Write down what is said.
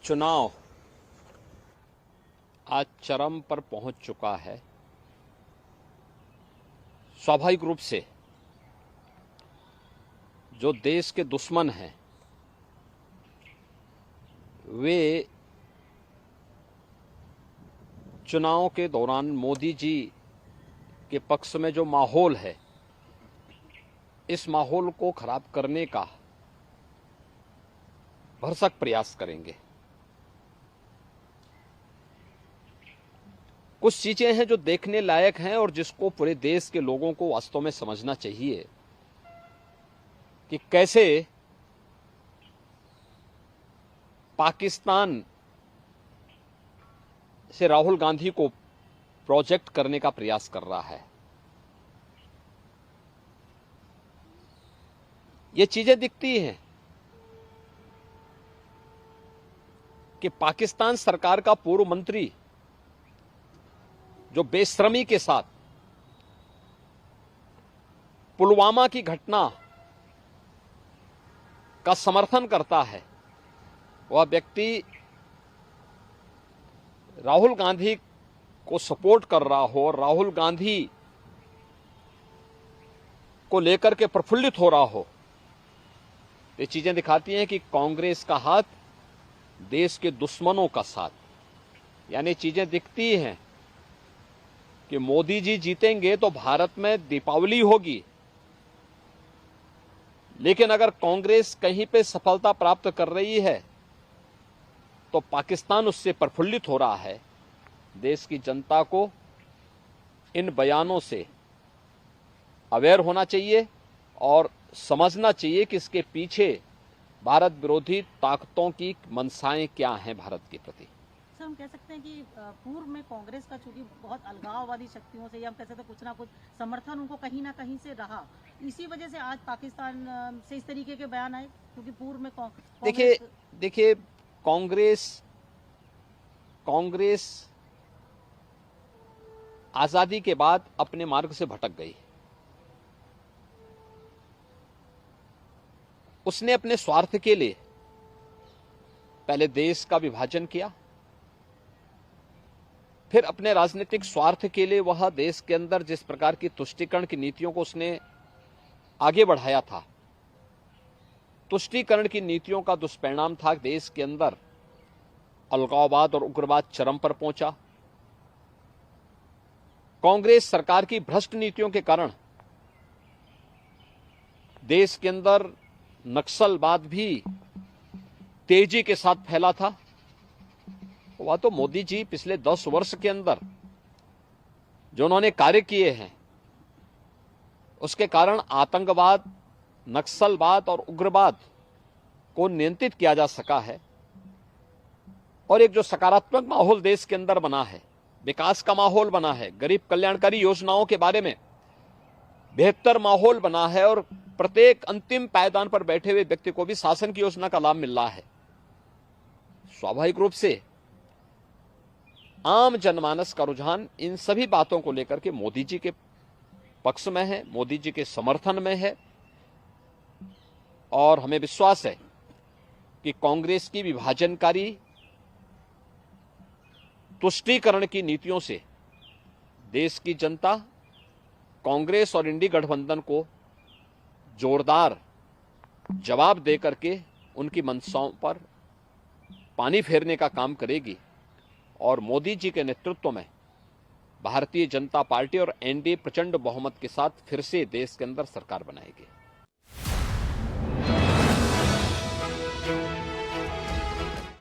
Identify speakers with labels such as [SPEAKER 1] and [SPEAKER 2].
[SPEAKER 1] चुनाव आज चरम पर पहुंच चुका है। स्वाभाविक रूप से जो देश के दुश्मन हैं वे चुनाव के दौरान मोदी जी के पक्ष में जो माहौल है, इस माहौल को खराब करने का भरसक प्रयास करेंगे। कुछ चीजें हैं जो देखने लायक हैं और जिसको पूरे देश के लोगों को वास्तव में समझना चाहिए कि कैसे पाकिस्तान से राहुल गांधी को प्रोजेक्ट करने का प्रयास कर रहा है। ये चीजें दिखती हैं कि पाकिस्तान सरकार का पूर्व मंत्री जो बेशर्मी के साथ पुलवामा की घटना का समर्थन करता है, वह व्यक्ति राहुल गांधी को सपोर्ट कर रहा हो, राहुल गांधी को लेकर के प्रफुल्लित हो रहा हो, ये चीजें दिखाती हैं कि कांग्रेस का हाथ देश के दुश्मनों का साथ। यानी चीजें दिखती हैं कि मोदी जी जीतेंगे तो भारत में दीपावली होगी, लेकिन अगर कांग्रेस कहीं पे सफलता प्राप्त कर रही है तो पाकिस्तान उससे प्रफुल्लित हो रहा है। देश की जनता को इन बयानों से अवेयर होना चाहिए और समझना चाहिए कि इसके पीछे भारत विरोधी ताकतों की मंशाएं क्या हैं भारत के प्रति।
[SPEAKER 2] सर, हम कह सकते हैं कि पूर्व में कांग्रेस का चूंकि बहुत अलगाववादी शक्तियों से, या हम कह सकते हैं कुछ ना कुछ समर्थन उनको कहीं ना कहीं से रहा, इसी वजह से आज पाकिस्तान से इस तरीके के बयान आए, क्योंकि पूर्व में
[SPEAKER 1] देखिए कांग्रेस आजादी के बाद अपने मार्ग से भटक गई। उसने अपने स्वार्थ के लिए पहले देश का विभाजन किया, फिर अपने राजनीतिक स्वार्थ के लिए वह देश के अंदर जिस प्रकार की तुष्टीकरण की नीतियों को उसने आगे बढ़ाया था, तुष्टीकरण की नीतियों का दुष्परिणाम था देश के अंदर अलगाववाद और उग्रवाद चरम पर पहुंचा। कांग्रेस सरकार की भ्रष्ट नीतियों के कारण देश के अंदर नक्सलवाद भी तेजी के साथ फैला था। वह तो मोदी जी पिछले 10 वर्ष के अंदर जो उन्होंने कार्य किए हैं, उसके कारण आतंकवाद, नक्सलवाद और उग्रवाद को नियंत्रित किया जा सका है और एक जो सकारात्मक माहौल देश के अंदर बना है, विकास का माहौल बना है, गरीब कल्याणकारी योजनाओं के बारे में बेहतर माहौल बना है और प्रत्येक अंतिम पायदान पर बैठे हुए व्यक्ति को भी शासन की योजना का लाभ मिल रहा है। स्वाभाविक रूप से आम जनमानस का रुझान इन सभी बातों को लेकर के मोदी जी के पक्ष में है, मोदी जी के समर्थन में है और हमें विश्वास है कि कांग्रेस की विभाजनकारी तुष्टीकरण की नीतियों से देश की जनता कांग्रेस और इंडी गठबंधन को जोरदार जवाब देकर के उनकी मंशाओं पर पानी फेरने का काम करेगी और मोदी जी के नेतृत्व में भारतीय जनता पार्टी और एनडीए प्रचंड बहुमत के साथ फिर से देश के अंदर सरकार बनाएगी।